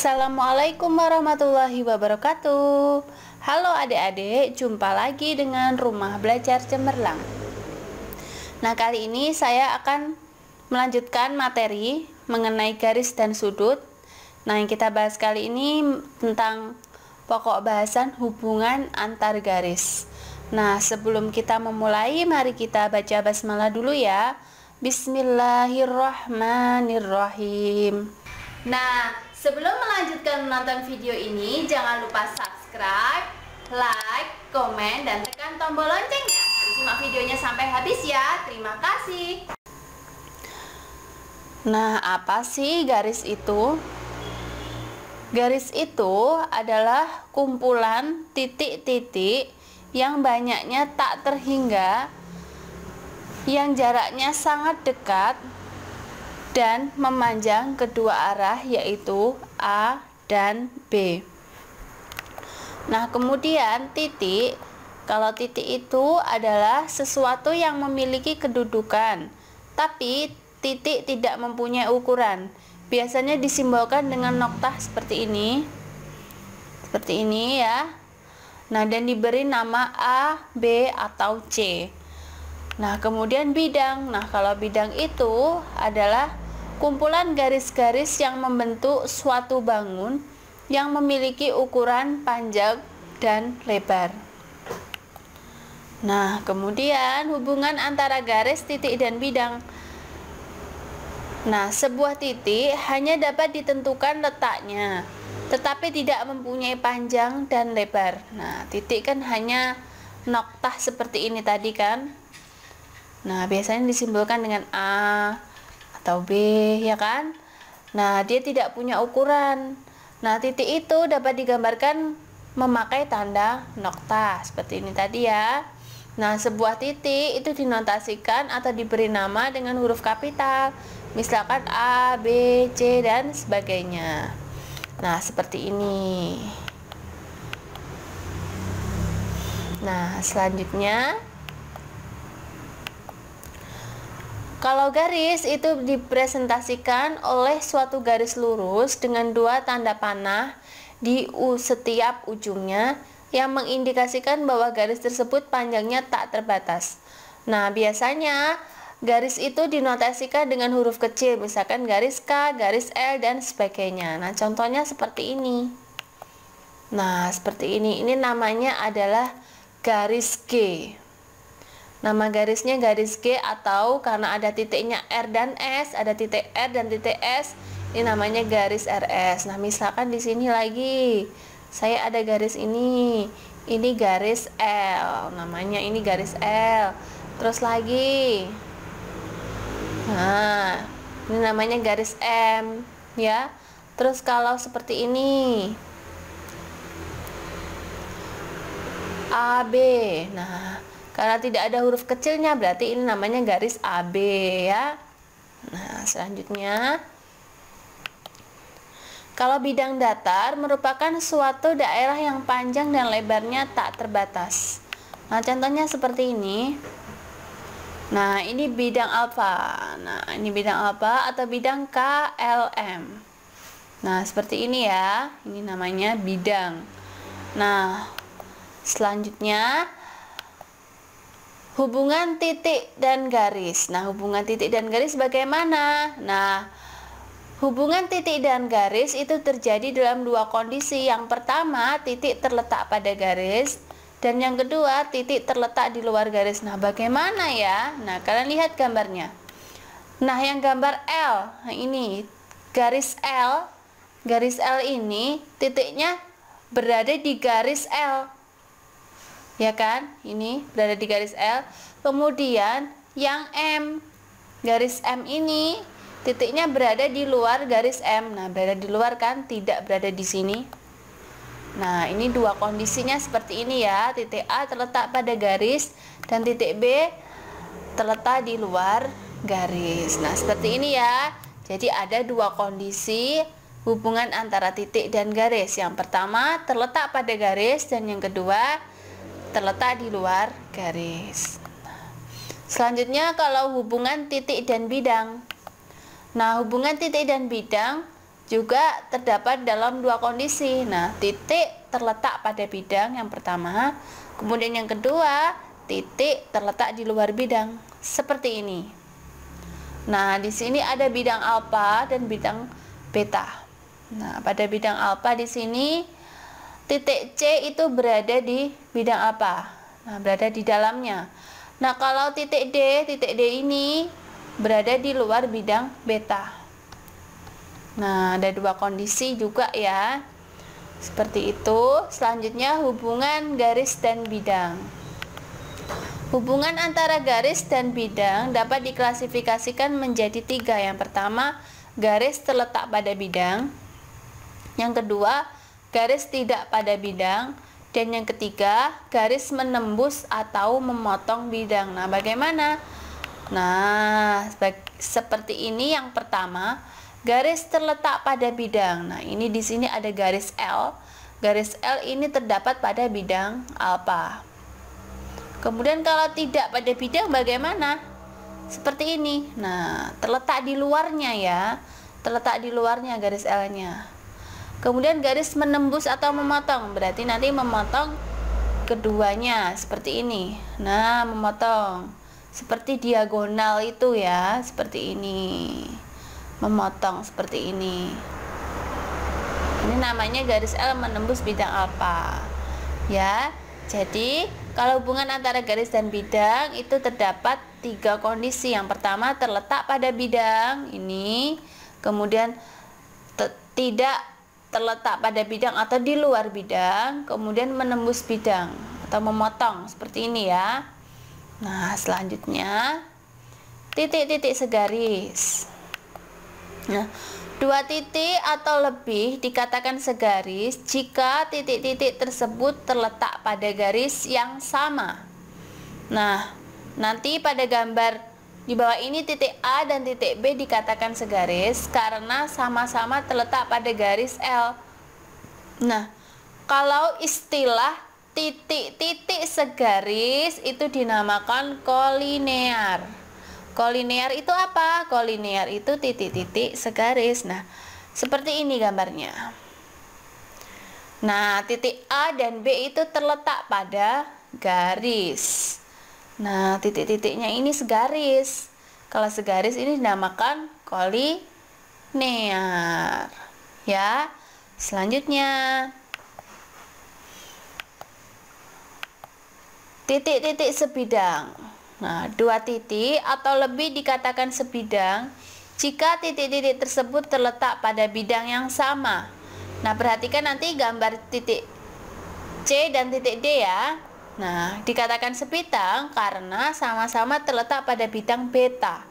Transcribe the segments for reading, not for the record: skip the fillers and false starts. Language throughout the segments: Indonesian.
Assalamualaikum warahmatullahi wabarakatuh. Halo adik-adik, jumpa lagi dengan Rumah Belajar Cemerlang. Nah, kali ini saya akan melanjutkan materi mengenai garis dan sudut. Nah, yang kita bahas kali ini tentang pokok bahasan hubungan antar garis. Nah, sebelum kita memulai, mari kita baca basmalah dulu ya. Bismillahirrahmanirrahim. Nah, sebelum melanjutkan menonton video ini, jangan lupa subscribe, like, komen, dan tekan tombol loncengnya. Simak videonya sampai habis ya. Terima kasih. Nah, apa sih garis itu? Garis itu adalah kumpulan titik-titik yang banyaknya tak terhingga, yang jaraknya sangat dekat dan memanjang kedua arah, yaitu A dan B. Nah, kemudian titik, kalau titik itu adalah sesuatu yang memiliki kedudukan, tapi titik tidak mempunyai ukuran. Biasanya disimbolkan dengan noktah seperti ini. Seperti ini ya. Nah, dan diberi nama A, B, atau C. Nah, kemudian bidang. Nah, kalau bidang itu adalah kumpulan garis-garis yang membentuk suatu bangun yang memiliki ukuran panjang dan lebar. Nah, kemudian hubungan antara garis, titik, dan bidang. Nah, sebuah titik hanya dapat ditentukan letaknya, tetapi tidak mempunyai panjang dan lebar. Nah, titik kan hanya noktah seperti ini tadi kan. Nah, biasanya disimbolkan dengan A atau B, ya kan? Nah, dia tidak punya ukuran. Nah, titik itu dapat digambarkan memakai tanda noktah seperti ini tadi ya. Nah, sebuah titik itu dinotasikan atau diberi nama dengan huruf kapital, misalkan A, B, C, dan sebagainya. Nah, seperti ini. Nah, selanjutnya, kalau garis itu dipresentasikan oleh suatu garis lurus dengan dua tanda panah di setiap ujungnya yang mengindikasikan bahwa garis tersebut panjangnya tak terbatas. Nah, biasanya garis itu dinotasikan dengan huruf kecil, misalkan garis K, garis L, dan sebagainya. Nah, contohnya seperti ini. Nah, seperti ini. Ini namanya adalah garis G. Nama garisnya garis G, atau karena ada titiknya R dan S, ada titik R dan titik S, ini namanya garis RS. Nah, misalkan di sini lagi saya ada garis ini garis L, namanya ini garis L. Terus lagi, nah, ini namanya garis M, ya. Terus kalau seperti ini, AB. Nah, karena tidak ada huruf kecilnya, berarti ini namanya garis AB ya. Nah, selanjutnya, kalau bidang datar merupakan suatu daerah yang panjang dan lebarnya tak terbatas. Nah, contohnya seperti ini. Nah, ini bidang alfa. Nah, ini bidang alfa atau bidang KLM. Nah, seperti ini ya. Ini namanya bidang. Nah, selanjutnya, hubungan titik dan garis. Nah, hubungan titik dan garis bagaimana? Nah, hubungan titik dan garis itu terjadi dalam dua kondisi. Yang pertama, titik terletak pada garis, dan yang kedua, titik terletak di luar garis. Nah, bagaimana ya? Nah, kalian lihat gambarnya. Nah, yang gambar L, nah ini garis L. Garis L ini titiknya berada di garis L, ya kan? Ini berada di garis L. Kemudian yang M, garis M ini titiknya berada di luar garis M. Nah, berada di luar kan, tidak berada di sini. Nah, ini dua kondisinya seperti ini ya. Titik A terletak pada garis dan titik B terletak di luar garis. Nah, seperti ini ya. Jadi ada dua kondisi hubungan antara titik dan garis. Yang pertama terletak pada garis, dan yang kedua terletak di luar garis. Selanjutnya, kalau hubungan titik dan bidang. Nah, hubungan titik dan bidang juga terdapat dalam dua kondisi. Nah, titik terletak pada bidang yang pertama, kemudian yang kedua, titik terletak di luar bidang. Seperti ini. Nah, di sini ada bidang alfa dan bidang beta. Nah, pada bidang alfa di sini titik C itu berada di bidang apa? Nah, berada di dalamnya. Nah, kalau titik D ini berada di luar bidang beta. Nah, ada dua kondisi juga ya. Seperti itu. Selanjutnya hubungan garis dan bidang. Hubungan antara garis dan bidang dapat diklasifikasikan menjadi tiga. Yang pertama, garis terletak pada bidang. Yang kedua, garis tidak pada bidang. Dan yang ketiga, garis menembus atau memotong bidang. Nah, bagaimana? Nah, seperti ini yang pertama, garis terletak pada bidang. Nah, ini di sini ada garis L. Garis L ini terdapat pada bidang alfa. Kemudian kalau tidak pada bidang bagaimana? Seperti ini. Nah, terletak di luarnya ya. Terletak di luarnya garis L-nya. Kemudian garis menembus atau memotong, berarti nanti memotong keduanya seperti ini. Nah, memotong seperti diagonal itu ya, seperti ini. Memotong seperti ini. Ini namanya garis L menembus bidang alfa. Ya. Jadi, kalau hubungan antara garis dan bidang itu terdapat tiga kondisi. Yang pertama, terletak pada bidang ini, kemudian tidak terletak pada bidang atau di luar bidang, kemudian menembus bidang atau memotong seperti ini ya. Nah, selanjutnya titik-titik segaris. Nah, dua titik atau lebih dikatakan segaris jika titik-titik tersebut terletak pada garis yang sama. Nah, nanti pada gambar di bawah ini titik A dan titik B dikatakan segaris karena sama-sama terletak pada garis L. Nah, kalau istilah titik-titik segaris itu dinamakan kolinear. Kolinear itu apa? Kolinear itu titik-titik segaris. Nah, seperti ini gambarnya. Nah, titik A dan B itu terletak pada garis. Nah, titik-titiknya ini segaris. Kalau segaris ini dinamakan kolinear. Ya. Selanjutnya, titik-titik sebidang. Nah, dua titik atau lebih dikatakan sebidang jika titik-titik tersebut terletak pada bidang yang sama. Nah, perhatikan nanti gambar titik C dan titik D ya. Nah, dikatakan sebidang karena sama-sama terletak pada bidang beta.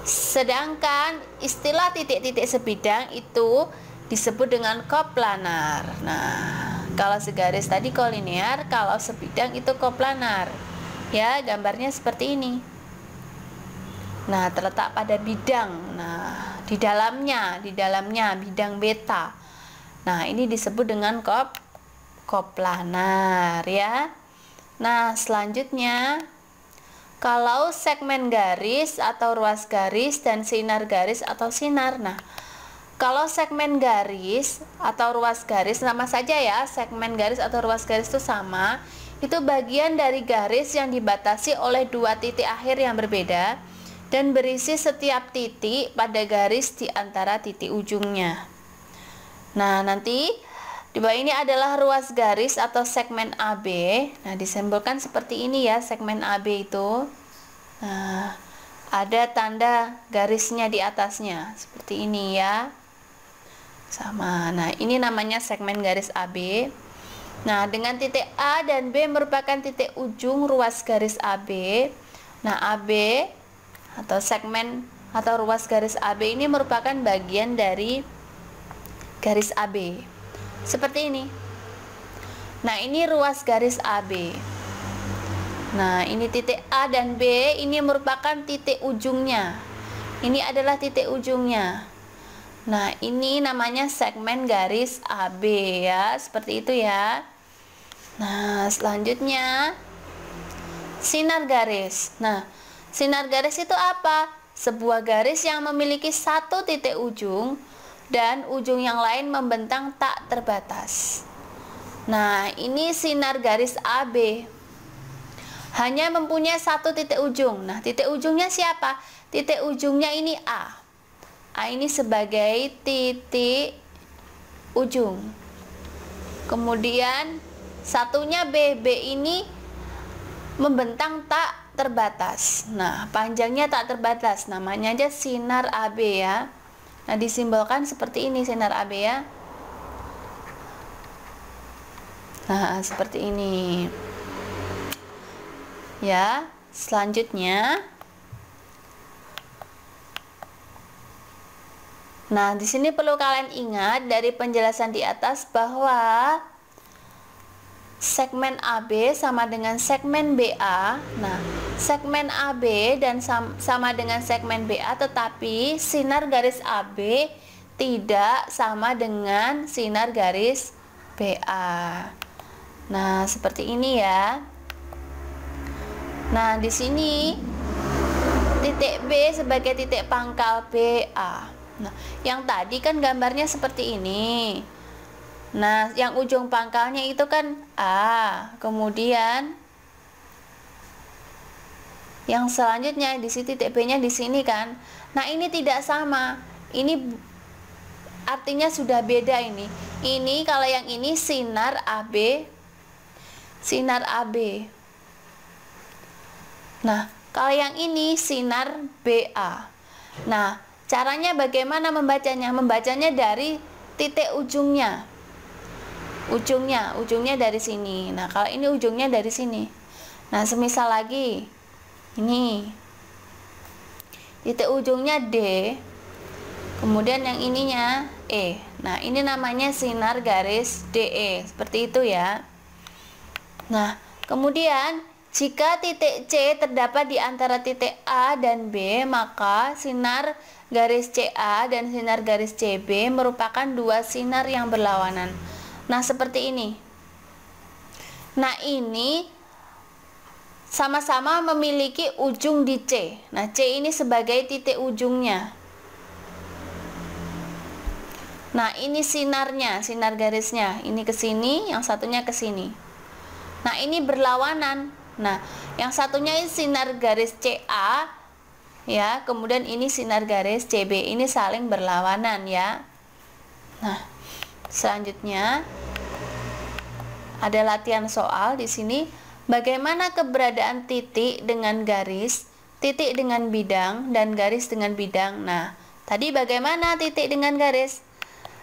Sedangkan istilah titik-titik sebidang itu disebut dengan koplanar. Nah, kalau segaris tadi kolinear, kalau sebidang itu koplanar. Ya, gambarnya seperti ini. Nah, terletak pada bidang. Nah, di dalamnya bidang beta. Nah, ini disebut dengan koplanar ya. Nah, selanjutnya kalau segmen garis atau ruas garis dan sinar garis atau sinar. Nah, kalau segmen garis atau ruas garis nama saja ya, segmen garis atau ruas garis itu sama. Itu bagian dari garis yang dibatasi oleh dua titik akhir yang berbeda dan berisi setiap titik pada garis di antara titik ujungnya. Nah, nanti di bawah ini adalah ruas garis atau segmen AB. Nah, disimbolkan seperti ini ya, segmen AB itu. Nah, ada tanda garisnya di atasnya, seperti ini ya. Sama. Nah, ini namanya segmen garis AB. Nah, dengan titik A dan B merupakan titik ujung ruas garis AB. Nah, AB atau segmen atau ruas garis AB ini merupakan bagian dari garis AB. Seperti ini. Nah, ini ruas garis AB. Nah, ini titik A dan B ini merupakan titik ujungnya. Ini adalah titik ujungnya. Nah, ini namanya segmen garis AB ya, seperti itu ya. Nah, selanjutnya sinar garis. Nah, sinar garis itu apa? Sebuah garis yang memiliki satu titik ujung dan ujung yang lain membentang tak terbatas. Nah, ini sinar garis AB hanya mempunyai satu titik ujung. Nah, titik ujungnya siapa? Titik ujungnya ini A. A ini sebagai titik ujung. Kemudian satunya B. B ini membentang tak terbatas. Nah, panjangnya tak terbatas. Namanya aja sinar AB ya. Nah, disimbolkan seperti ini sinar AB ya. Nah, seperti ini. Ya, selanjutnya. Nah, di sini perlu kalian ingat dari penjelasan di atas bahwa segmen AB sama dengan segmen BA. Nah, segmen AB dan sama dengan segmen BA, tetapi sinar garis AB tidak sama dengan sinar garis BA. Nah, seperti ini ya. Nah, di sini titik B sebagai titik pangkal BA. Nah, yang tadi kan gambarnya seperti ini. Nah, yang ujung pangkalnya itu kan A. Kemudian yang selanjutnya di sini titik B-nya di sini kan. Nah, ini tidak sama. Ini artinya sudah beda ini. Ini kalau yang ini sinar AB. Sinar AB. Nah, kalau yang ini sinar BA. Nah, caranya bagaimana membacanya? Membacanya dari titik ujungnya. Ujungnya dari sini. Nah, kalau ini ujungnya dari sini. Nah, semisal lagi ini titik ujungnya D, kemudian yang ininya E. Nah, ini namanya sinar garis DE. Seperti itu ya. Nah, kemudian jika titik C terdapat di antara titik A dan B, maka sinar garis CA dan sinar garis CB merupakan dua sinar yang berlawanan. Nah, seperti ini. Nah, ini sama-sama memiliki ujung di C. Nah, C ini sebagai titik ujungnya. Nah, ini sinarnya, sinar garisnya. Ini ke sini, yang satunya ke sini. Nah, ini berlawanan. Nah, yang satunya ini sinar garis CA ya, kemudian ini sinar garis CB. Ini saling berlawanan ya. Nah, selanjutnya ada latihan soal di sini. Bagaimana keberadaan titik dengan garis, titik dengan bidang, dan garis dengan bidang? Nah, tadi bagaimana titik dengan garis?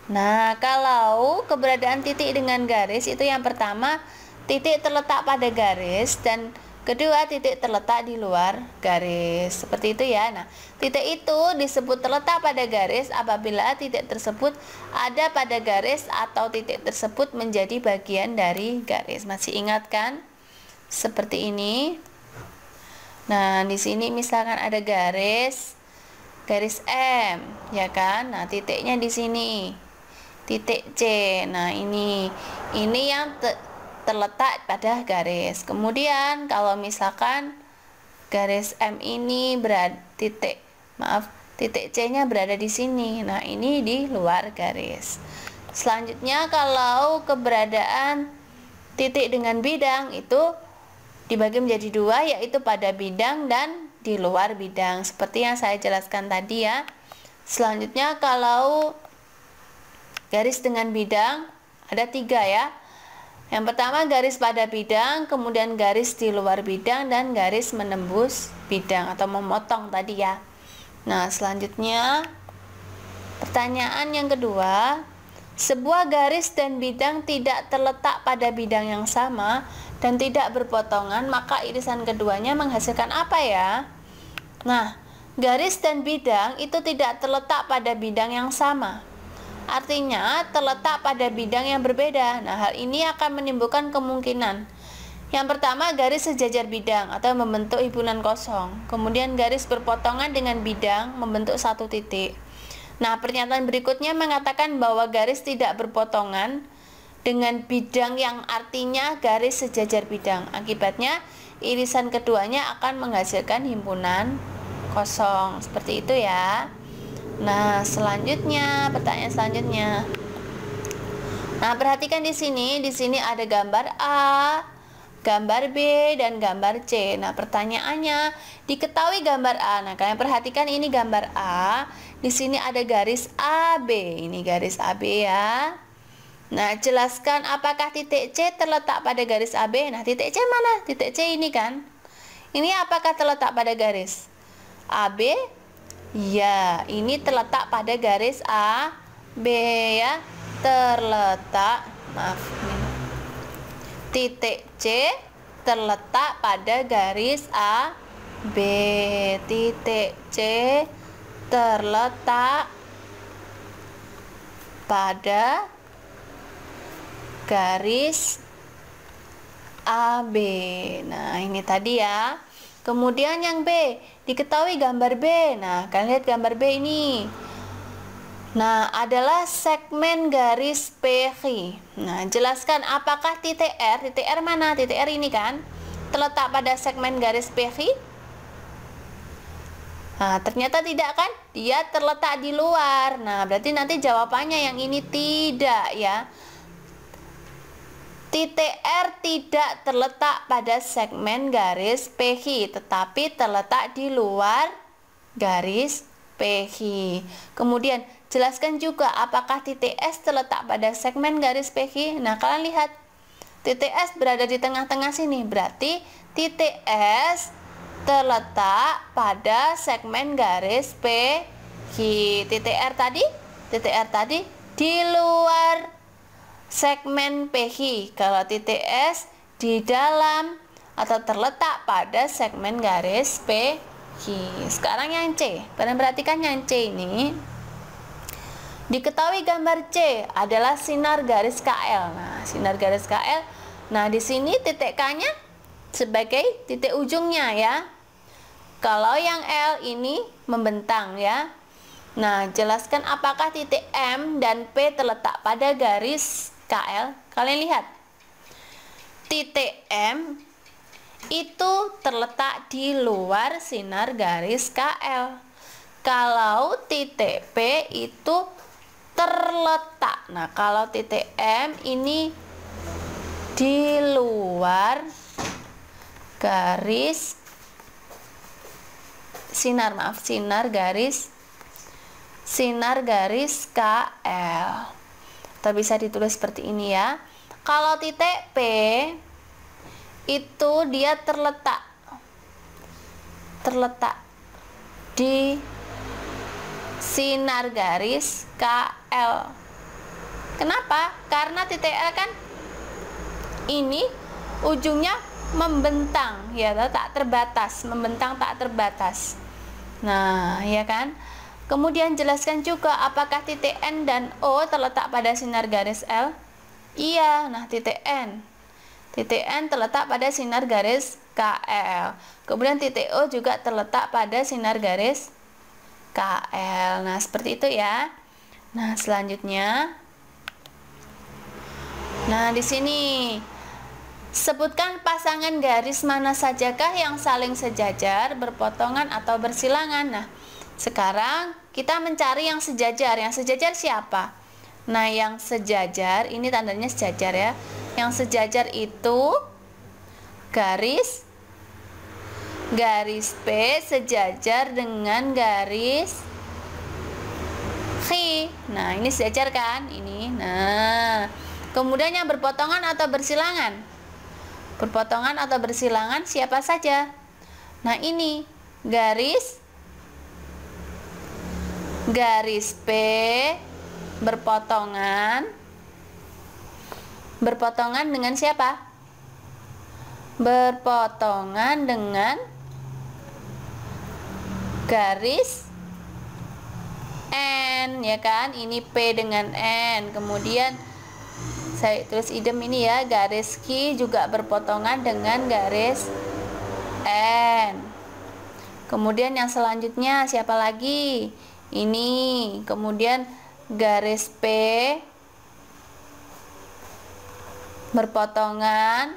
Nah, kalau keberadaan titik dengan garis itu yang pertama, titik terletak pada garis, dan kedua titik terletak di luar garis. Seperti itu ya. Nah, titik itu disebut terletak pada garis apabila titik tersebut ada pada garis atau titik tersebut menjadi bagian dari garis. Masih ingat kan? Seperti ini. Nah, di sini misalkan ada garis M, ya kan? Nah, titiknya di sini. Titik C. Nah, ini yang terletak pada garis. Kemudian kalau misalkan garis M ini titik C-nya berada di sini. Nah, ini di luar garis. Selanjutnya kalau keberadaan titik dengan bidang itu dibagi menjadi dua, yaitu pada bidang dan di luar bidang, seperti yang saya jelaskan tadi ya. Selanjutnya kalau garis dengan bidang ada 3 ya. Yang pertama garis pada bidang, kemudian garis di luar bidang, dan garis menembus bidang atau memotong tadi ya. Nah, selanjutnya pertanyaan yang kedua, sebuah garis dan bidang tidak terletak pada bidang yang sama dan tidak berpotongan, maka irisan keduanya menghasilkan apa ya? Nah, garis dan bidang itu tidak terletak pada bidang yang sama. Artinya terletak pada bidang yang berbeda. Nah, hal ini akan menimbulkan kemungkinan. Yang pertama, garis sejajar bidang atau membentuk himpunan kosong. Kemudian garis berpotongan dengan bidang membentuk satu titik. Nah, pernyataan berikutnya mengatakan bahwa garis tidak berpotongan dengan bidang yang artinya garis sejajar bidang. Akibatnya, irisan keduanya akan menghasilkan himpunan kosong. Seperti itu ya. Nah, selanjutnya, pertanyaan selanjutnya. Nah, perhatikan di sini ada gambar A, gambar B, dan gambar C. Nah, pertanyaannya, diketahui gambar A. Nah, kalian perhatikan ini gambar A. Di sini ada garis AB. Ini garis AB ya. Nah, jelaskan apakah titik C terletak pada garis AB. Nah, titik C mana? Titik C ini kan. Ini apakah terletak pada garis AB? Ya, ini terletak pada garis AB ya. Terletak, maaf ini. Titik C terletak pada garis AB. Titik C terletak pada garis AB. Nah, ini tadi ya. Kemudian yang B, diketahui gambar B. Nah, kalian lihat gambar B ini. Nah, adalah segmen garis PQ. Nah, jelaskan apakah titik R mana? Titik R ini kan terletak pada segmen garis PQ. Nah, ternyata tidak kan? Dia terletak di luar. Nah, berarti nanti jawabannya yang ini tidak ya. Titik R tidak terletak pada segmen garis PQ, tetapi terletak di luar garis PQ. Kemudian, jelaskan juga apakah titik S terletak pada segmen garis PQ. Nah, kalian lihat, titik S berada di tengah-tengah sini. Berarti titik S terletak pada segmen garis PQ. Titik R tadi di luar segmen PQ. Kalau titik S di dalam atau terletak pada segmen garis PQ. Sekarang yang C, kalian perhatikan yang C ini. Diketahui gambar C adalah sinar garis KL. Nah, sinar garis KL. Nah, di sini titik K-nya sebagai titik ujungnya ya. Kalau yang L ini membentang ya. Nah, jelaskan apakah titik M dan P terletak pada garis KL. Kalian lihat. Titik M itu terletak di luar sinar garis KL. Kalau titik P itu terletak. Nah, kalau titik M ini di luar garis sinar garis KL. Atau bisa ditulis seperti ini ya. Kalau titik P itu dia terletak di sinar garis KL. Kenapa? Karena titik L kan ini ujungnya membentang ya, tak terbatas, membentang tak terbatas. Nah, ya kan? Kemudian jelaskan juga apakah titik N dan O terletak pada sinar garis L? Iya, nah titik N terletak pada sinar garis KL. Kemudian titik O juga terletak pada sinar garis KL. Nah, seperti itu ya. Nah, selanjutnya. Nah, di sini sebutkan pasangan garis mana sajakah yang saling sejajar, berpotongan atau bersilangan. Nah, sekarang kita mencari yang sejajar. Yang sejajar siapa? Nah, yang sejajar ini tandanya sejajar ya. Yang sejajar itu garis P sejajar dengan garis Q. Nah, ini sejajar kan? Ini. Nah, kemudian yang berpotongan atau bersilangan. Berpotongan atau bersilangan siapa saja? Nah, ini garis P berpotongan dengan siapa? Berpotongan dengan garis N ya kan? Ini P dengan N. Kemudian saya tulis idem ini ya, garis Q juga berpotongan dengan garis N. Kemudian yang selanjutnya siapa lagi? Ini. Kemudian garis P berpotongan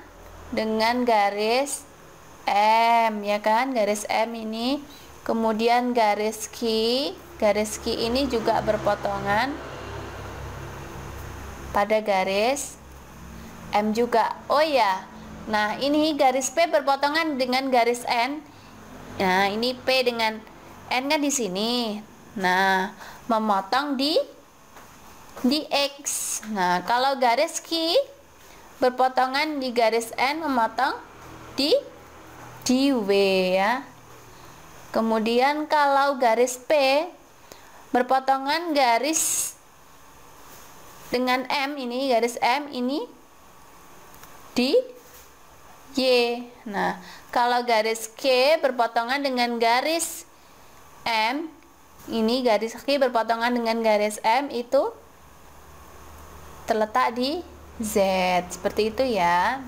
dengan garis M ya kan, garis M ini. Kemudian garis Q garis Q ini juga berpotongan pada garis M juga. Oh ya, nah ini garis P berpotongan dengan garis N. Nah ini P dengan N kan di sini. Nah memotong di X. Nah kalau garis Q berpotongan di garis N, memotong di W ya. Kemudian kalau garis P berpotongan garis dengan M, ini garis M ini di Y. Nah kalau garis Q berpotongan dengan garis M, ini garis Q berpotongan dengan garis M, itu terletak di Z. Seperti itu ya.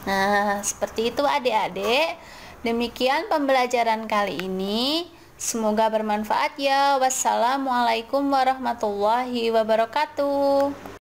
Nah seperti itu adik-adik. Demikian pembelajaran kali ini. Semoga bermanfaat ya. Wassalamualaikum warahmatullahi wabarakatuh.